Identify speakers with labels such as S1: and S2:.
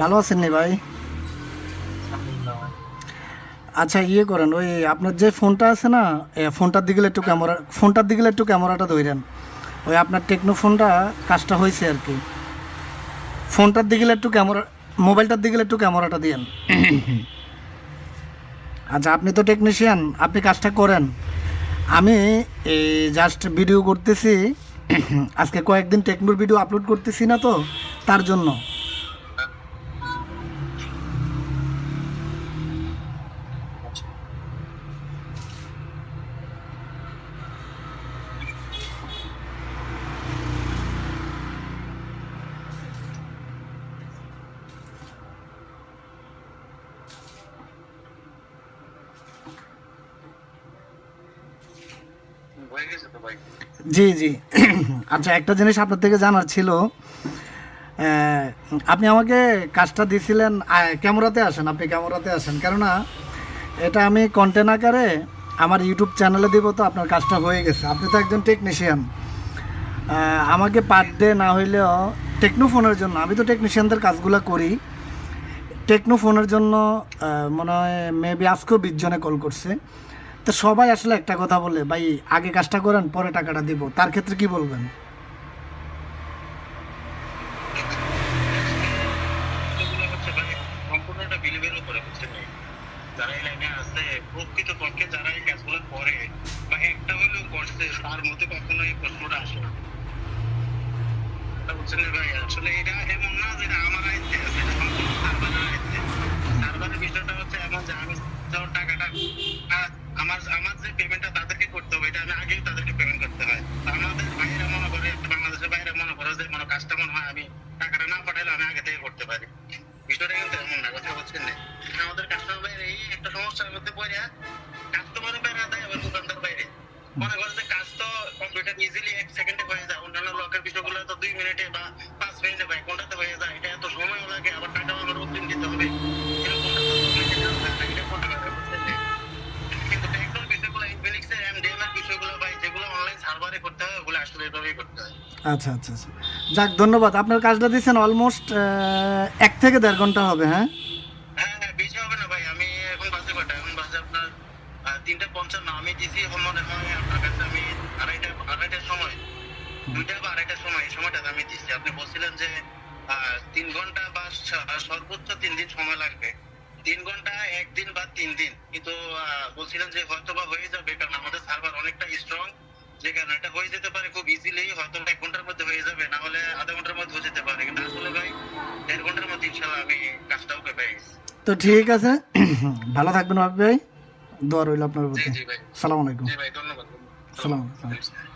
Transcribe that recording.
S1: ভালো আছেন নি ভাই? আচ্ছা ইয়ে করেন, ওই আপনার যে ফোনটা আছে না, ফোনটার দিকে একটু ক্যামেরাটা ধরেন। ওই আপনার টেকনো ফোনটা কাজটা হয়েছে আর কি। ফোনটার দিকে একটু ক্যামেরা, মোবাইলটার দিকে একটু ক্যামেরাটা দিয়েন। আচ্ছা আপনি তো টেকনিশিয়ান, আপনি কাজটা করেন। আমি এই জাস্ট ভিডিও করতেছি। আজকে কয়েকদিন টেকনোর ভিডিও আপলোড করতেছি না তো, তার জন্য। জি জি। আচ্ছা একটা জিনিস আপনার থেকে জানার ছিল। আহ, আপনি আমাকে কাজটা দিয়েছিলেন, ক্যামেরাতে আসেন, আপনি ক্যামেরাতে আসেন, কেননা এটা আমি কন্টেন্ট আকারে আমার ইউটিউব চ্যানেলে দিব, তো আপনার কাজটা হয়ে গেছে। আপনি তো একজন টেকনিশিয়ান। আমাকে পার ডে না হইলেও টেকনো ফোনের জন্য, আমি তো টেকনিশিয়ানদের কাজগুলো করি, টেকনো ফোনের জন্য মনে হয় মেবি আজকেও 20 জনে কল করছে। তো সবাই আসলে একটা কথা বলে, ভাই আগে কাজটা করেন পরে টাকাটা দিব, তার ক্ষেত্রে কি বলবেন?
S2: এগুলো হচ্ছে মানে সম্পূর্ণটা বিলিভের উপরে, বুঝছেন ভাই? যারা এই লাইনে আছে, প্রকৃতপক্ষে যারা এই কাজগুলো করে বা একটা হইলেও করছে, তার মধ্যে কখনো এই প্রশ্নটা আসে না। তা বুঝছেন না ভাই? আসলে এটা এমন না যে এটা আমার আয়ত্তে আছে, এটা সম্পূর্ণ সার্ভারের আয়ত্তে। সার্ভারের বিষয়টা হচ্ছে এমন যে আমি যখন টাকাটা আমার আমার যে পেমেন্টটা তাদেরকে করতে হবে, এটা আমি আগেই তাদেরকে পেমেন্ট করতে হয়। তা আমাদের ভাইয়েরা মনে করে, বাংলাদেশের বাইরে মনে করে যে মানে কাজটা মনে হয় আমি টাকাটা না পাঠাইলে আমি আগে থেকে করতে পারি। বিষয়টা কিন্তু এমন না, কথা বুঝছেন না? আমাদের কাস্টমার বাইরে এই একটা সমস্যার মধ্যে পড়ে, কাস্টমারের বাইরে দেয় আবার দোকানদার বাইরে। মনে করে যে কাজ তো কম্পিউটার ইজিলি 1 সেকেন্ডে হয়ে যায়, অন্যান্য লোকের বিষয়গুলো তো 2 মিনিটে বা 5 মিনিটে বা 1 ঘন্টাতে হয়ে যায়, এটা এত সময়ও লাগে, আবার টাকাও আমার অগ্রিম দিতে হবে। এরকমটা তো মেনে নেওয়া যায় না, এটা করতে পারে, বুঝছেন না? কিন্তু টেকনোর বিষয়গুলো, ইনফিনিক্সের এমডিএম এর বিষয়গুলো ভাই, যেগুলো অনলাইন সার্ভারে করতে হয়, ওগুলো আসলে এভাবেই করতে হয়।
S1: আচ্ছা আচ্ছা আচ্ছা, যাক ধন্যবাদ। আপনার কাজটা দিয়েছেন অলমোস্ট 1 থেকে 1.5 ঘন্টা হবে, হ্যাঁ?
S2: হ্যাঁ হ্যাঁ, বেশি হবে না ভাই। আমি এখন বাজে কয়টা? এখন বাজে আপনার 3:55। আমি দিছি মনে হয় আপনার কাছে আমি আড়াইটার সময়, 2টা বা আড়াইটার সময়, এই সময়টাতে আমি দিছি। আপনি বলছিলেন যে 3 ঘন্টা বা সর্বোচ্চ 3 দিন সময় লাগবে। 3 ঘন্টা, 1 দিন বা 3 দিন, কিন্তু বলছিলেন যে হয়তো বা হয়ে যাবে, কারণ আমাদের সার্ভার অনেকটা স্ট্রং, যে কারণে এটা হয়ে যেতে পারে খুব ইজিলি। হয়তো 1 ঘন্টার মধ্যে হয়ে যাবে, না হলে আধা ঘন্টার মধ্যে হয়ে যেতে পারে, কিন্তু আসলে ভাই 1.5 ঘন্টার মধ্যে ইনশাল্লাহ আমি কাজটা ওকে পেয়ে গেছি।
S1: তো ঠিক আছে। ভালো থাকবেন ভাই। দোয়া রইল আপনার
S2: জি
S1: প্রতি।
S2: জি ভাই।
S1: সালাম আলাইকুম।
S2: জি ভাই, ধন্যবাদ।
S1: সালাম
S2: ধন্যবাদ।
S1: আলাইকুম।